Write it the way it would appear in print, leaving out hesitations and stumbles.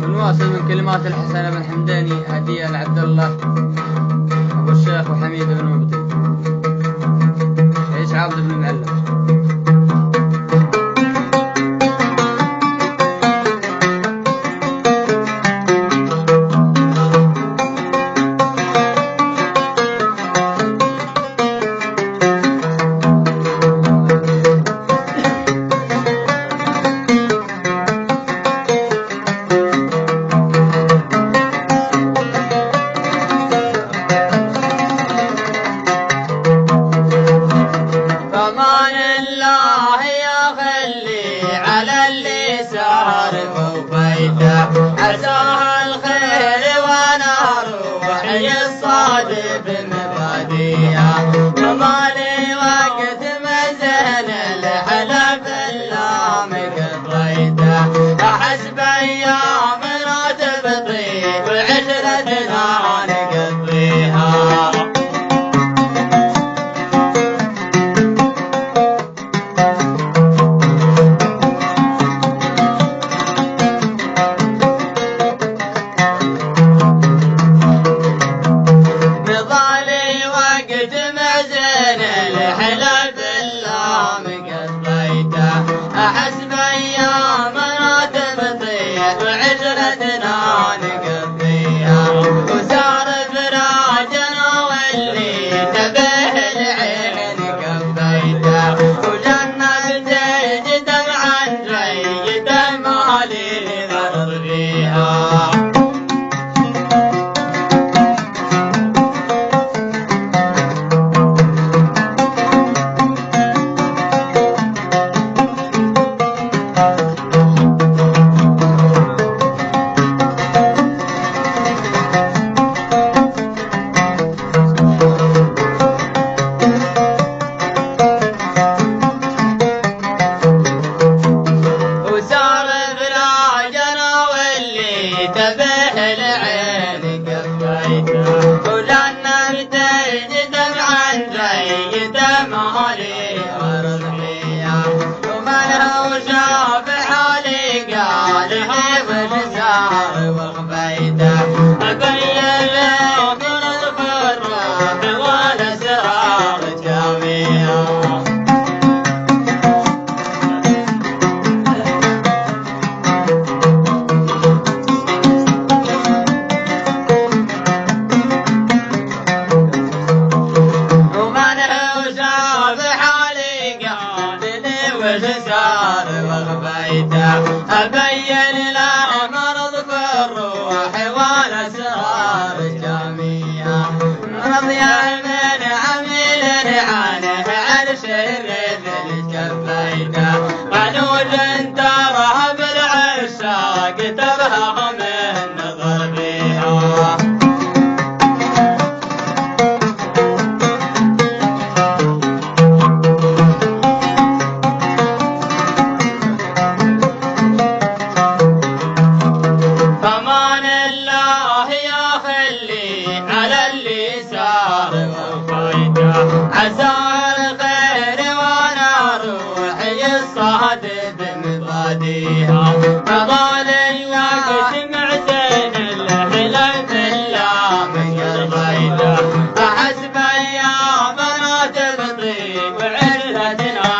ونواصل من كلمات الحسن بن حمداني هدية لعبد الله أبو الشيخ وحميد بن مبطي عيش عابد بن معلم. عساها الخير وانا روحي الصادق مباديها ومالي وقت مزن الحلف الا مقضيته احسب ايامنا تبطي وعشرتنا نقضيها. أحسب أيامنا تبطي وعشرتنا نقضيها وصار فراجنا واللي تبه العين قضيته وجنة تجي دمعا جيدة مالي ضرب فيها. تبه العين قضيته ولأن بتجي دمعا جيدة مالي ورضيها ومنها وشاف حالي قال هي وش صار وخفيته أبين له من الفرح والأسرار جميعا. أبين له مرض بالروح والأسرار جميعا رضيا من عميل عنه عن شر الكفيته عنود ترى بالعشاق ترهق من نظر بها. عسى الخير وانا روحي الصادق مباديها فضل الوقت معزين الحلف الا مقضيته احسب ايامنا تبطي وعشرتنا